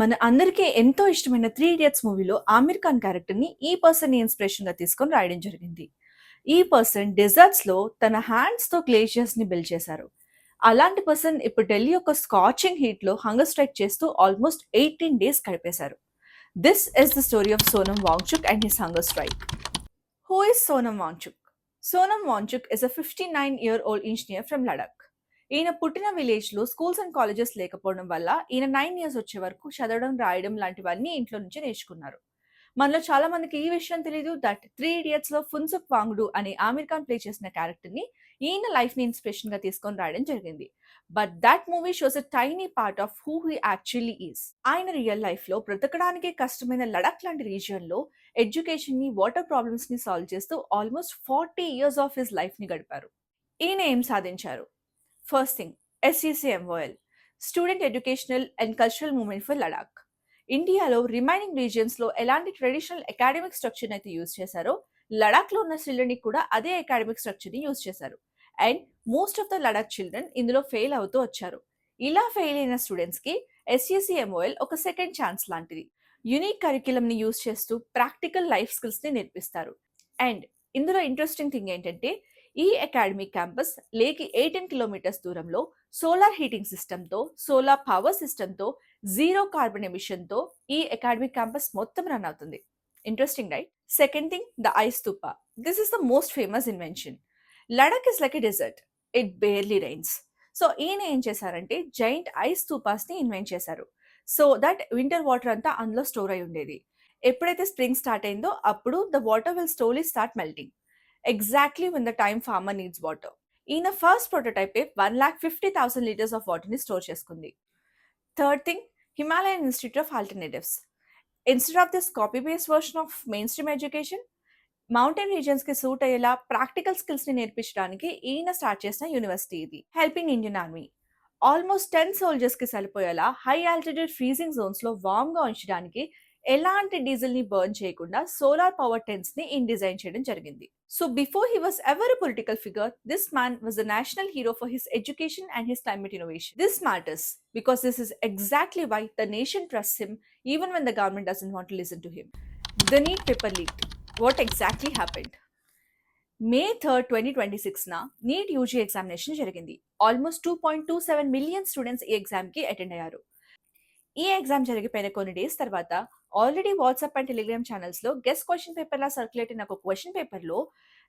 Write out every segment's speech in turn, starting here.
మన అందరికీ ఎంతో ఇష్టమైన 'త్రీ ఇడియట్స్' మూవీలో ఆమిర్ ఖాన్ క్యారెక్టర్‌ని ఈ పర్సన్‌ని ఇన్స్‌పిరేషన్‌గా తీసుకొని రాయడం జరిగింది. ఈ పర్సన్ డెజర్ట్స్‌లో తన హ్యాండ్స్‌తో గ్లేషియర్స్‌ని బిల్డ్ చేశారు. అలాంటి పర్సన్ ఇప్పుడు ఢిల్లీ యొక్క స్కాచింగ్ హీట్‌లో హంగర్ స్ట్రైక్ చేస్తూ ఆల్మోస్ట్ 18 డేస్ గడిపేశారు. This is the story of Sonam Wangchuk and his hunger strike. Who is Sonam Wangchuk? Sonam Wangchuk is a 59-year-old engineer from Ladakh. ఈయన పుట్టిన విలేజ్‌లో స్కూల్స్ అండ్ కాలేజెస్ లేకపోవడం వల్ల ఈయన 9 ఇయర్స్ వచ్చే వరకు చదవడం, రాయడం లాంటివన్నీ ఇంట్లో నుంచే నేర్చుకున్నారు. మనలో చాలా మందికి ఈ విషయం తెలీదు దట్ 'త్రీ ఇడియట్స్‌లో ఫున్సుక్ వాంగ్డు అనే ఆమిర్ ఖాన్ ప్లే చేసిన క్యారెక్టర్‌ని ఈయన లైఫ్‌ని ఇన్స్‌పిరేషన్‌గా తీసుకొని రాయడం జరిగింది. But that movie shows a tiny part of who he actually is. ఆయన రియల్ లైఫ్‌లో బ్రతకడానికే కష్టమైన లడఖ్ లాంటి రీజియన్‌లో ఎడ్యుకేషన్‌ని, వాటర్ ప్రాబ్లమ్స్‌ని సాల్వ్ చేస్తూ ఆల్మోస్ట్ 40 ఇయర్స్ ఆఫ్ హిస్ లైఫ్‌ని గడిపారు. ఈయన ఏం సాధించారు? First thing SECMOL student educational and cultural movement for Ladakh. ఇండియాలో రిమైనింగ్ రీజియన్స్‌లో ఎలాంటి ట్రెడిషనల్ అకాడమిక్ స్ట్రక్చర్‌ని అయితే యూజ్ చేశారో, లడాఖ్‌లో ఉన్న చిల్డ్రన్‌కి కూడా అదే అకాడమిక్ స్ట్రక్చర్‌ని యూజ్ చేశారు. And most of the Ladakh children ఇందులో ఫెయిల్ అవుతూ వచ్చారు. ఇలా ఫెయిల్ అయిన స్టూడెంట్స్‌కి SECMOL ఒక సెకండ్ ఛాన్స్ లాంటిది. యూనిక్ కరిక్యులమ్‌ని యూజ్ చేస్తూ ప్రాక్టికల్ లైఫ్ స్కిల్స్‌ని నేర్పిస్తారు. అండ్ ఇందులో ఇంట్రెస్టింగ్ థింగ్ ఏంటంటే, ఈ అకాడమిక్ క్యాంపస్ లేకి 18 కిలోమీటర్స్ దూరంలో సోలార్ హీటింగ్ సిస్టమ్‌తో, సోలార్ పవర్ సిస్టమ్‌తో, జీరో కార్బన్ ఎమిషన్‌తో ఈ అకాడమిక్ క్యాంపస్ మొత్తం రన్ అవుతుంది. Interesting right? Second thing the ice stupa. This is the most famous invention. Ladakh is like a desert. It barely rains. So ఈయన ఏం చేశారంటే జైంట్ ఐస్ స్తూపాస్‌ని ఇన్వెంట్ చేశారు. సో దట్ వింటర్ వాటర్ అంతా అందులో స్టోర్ అయి ఉండేది. ఎప్పుడైతే స్ప్రింగ్ స్టార్ట్ అయిందో అప్పుడు the water will slowly start melting. Exactly when the time farmer needs water. ఈయన ఫస్ట్ ప్రోటోటైపే 1,50,000 లీటర్స్ ఆఫ్ వాటర్‌ని స్టోర్ చేసుకుంది. Third thing Himalayan Institute of Alternatives. Instead of this copy paste version of mainstream education, mountain రీజియన్స్‌కి suit అయ్యేలా practical స్కిల్స్‌ని నేర్పించడానికి ఈయన start చేసిన యూనివర్సిటీ ఇది. Helping Indian army. ఆల్మోస్ట్ 10 సోల్జర్స్‌కి సరిపోయేలా హై ఆల్టిట్యూడ్ ఫ్రీజింగ్ జోన్స్‌లో వార్మ్‌గా ఉంచడానికి ఎలాంటి డీజిల్‌ని బర్న్ చేయకుండా సోలార్ పవర్ టెంట్స్‌ని ఈయన డిజైన్ చేయడం జరిగింది. So before he was ever a political figure, this man was a national hero for his education and his climate innovation. This matters because this is exactly why the nation trusts him even when the government doesn't want to listen to him. The NEET paper leaked. What exactly happened? May 3, 2026న NEET UG examination జరిగింది. Almost 2.27 million students ఈ ఎగ్జామ్‌కి attend అయ్యారు. ఈ exam జరిగిపోయిన కొన్ని days తర్వాత already WhatsApp and Telegram ఛానల్స్‌లో గెస్ క్వెషన్ పేపర్‌లా సర్క్యులేట్ అయిన ఒక క్వెషన్ పేపర్‌లో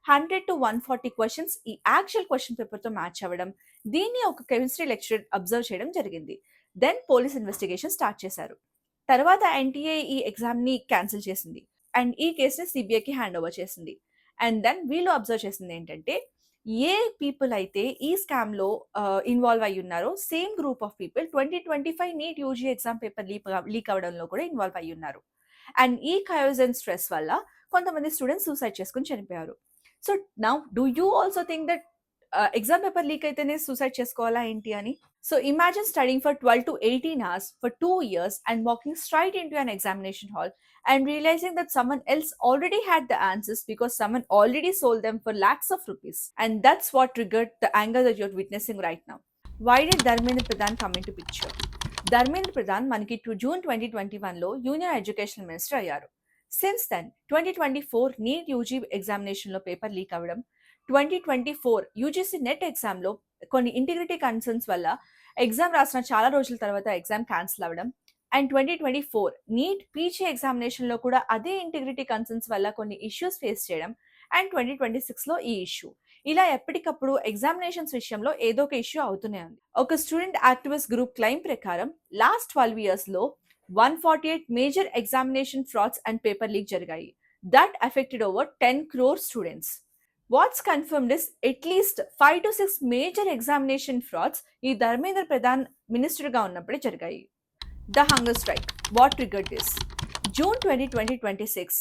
100-140 క్వెషన్స్ ఈ యాక్చువల్ క్వెషన్ పేపర్‌తో మ్యాచ్ అవ్వడం, దీన్ని ఒక కెమిస్ట్రీ లెక్చరర్ అబ్జర్వ్ చేయడం జరిగింది. దెన్ పోలీస్ ఇన్వెస్టిగేషన్ స్టార్ట్ చేశారు. తర్వాత ఎన్‌టీఏ ఈ ఎగ్జామ్‌ని క్యాన్సిల్ చేసింది. అండ్ ఈ కేసుని సీబీఐకి హ్యాండ్ ఓవర్ చేసింది. అండ్ దెన్ వీళ్ళు అబ్జర్వ్ చేసింది ఏంటంటే, ఏ పీపుల్ అయితే ఈ స్కామ్‌లో ఇన్వాల్వ్ అయ్యి ఉన్నారో same group of people 2025 NEET UG exam paper leak అవ్వడంలో కూడా ఇన్వాల్వ్ అయ్యి ఉన్నారు. అండ్ ఈ కయోస్ అండ్ స్ట్రెస్ వల్ల కొంతమంది స్టూడెంట్స్ సూసైడ్ చేసుకొని చనిపోయారు. So now do you also think that exam paper leak అయితేనే సూసైడ్ చేసుకోవాలా ఏంటి అని? So imagine studying for 12 to 18 hours for 2 years and walking straight into an examination hall and realizing that someone else already had the answers because someone already sold them for lakhs of rupees. And that's what triggered the anger that you're witnessing right now. Why did Dharmendra Pradhan come into picture? Dharmendra Pradhan మనకి June 2021లో union education minister అయ్యారు. Since then 2024 NEET UG ఎగ్జామినేషన్లో paper leak అవ్వడం, 2024 UGC net ఎగ్జామ్లో కొన్ని integrity concerns వల్ల exam రాసిన చాలా రోజుల తర్వాత ఎగ్జామ్ క్యాన్సిల్ అవ్వడం, అండ్ 2024 నీట్ పీజీ ఎగ్జామినేషన్లో కూడా అదే ఇంటిగ్రిటీ కన్సర్న్స్ వల్ల కొన్ని ఇష్యూస్ ఫేస్ చేయడం, అండ్ 2026లో ఈ ఇష్యూ. ఇలా ఎప్పటికప్పుడు ఎగ్జామినేషన్స్ విషయంలో ఏదో ఒక ఇష్యూ అవుతూనే ఉంది. ఒక స్టూడెంట్ యాక్టివిస్ట్ గ్రూప్ క్లెయిమ్ ప్రకారం లాస్ట్ 12 ఇయర్స్లో 148 major examination frauds and paper leak జరిగాయి. That affected over 10 crore students. What's confirmed is at least 5 to 6 major examination frauds ఈ ధర్మేంద్ర ప్రధాన్ మినిస్టర్గా ఉన్నప్పుడే జరిగాయి. The hunger strike. What triggered this? June 20, 2026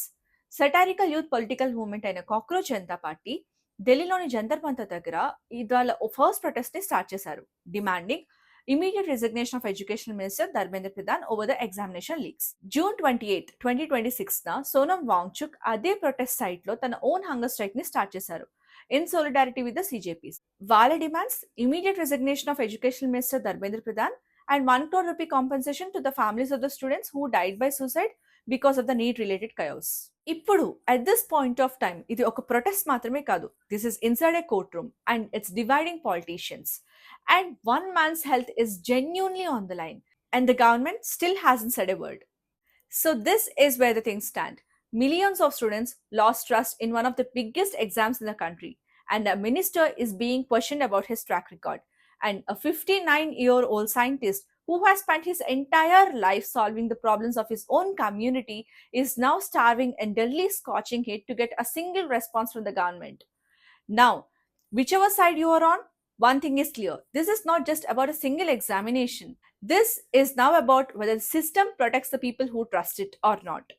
satirical youth political movement అయిన Cockroach Janata Party ఢిల్లీలోని జంతర్ మంతర్ దగ్గర ఇవాళ first protest ని స్టార్ట్ చేశారు, demanding immediate resignation of Education Minister Dharmendra Pradhan over the examination leaks. June 28, 2026న సోనం వాంగ్చుక్ అదే ప్రొటెస్ట్ సైట్ లో తన ఓన్ హంగర్ స్ట్రైక్ ని స్టార్ట్ చేశారు in solidarity with the CJPs. వాళ్ళ demands immediate resignation of Education Minister Dharmendra Pradhan and 1 crore rupee compensation to the families of the students who died by suicide because of the NEET related chaos. ఇప్పుడు at this point of time ఇది ఒక protest మాత్రమే కాదు. This is inside a courtroom and it's dividing politicians. And one man's health is genuinely on the line and the government still hasn't said a word. So, this is where the things stand. Millions of students lost trust in one of the biggest exams in the country, and a minister is being questioned about his track record. And a 59-year-old scientist who has spent his entire life solving the problems of his own community is now starving in Delhi's scorching heat to get a single response from the government. Now, whichever side you are on, one thing is clear. This is not just about a single examination. This is now about whether the system protects the people who trust it or not.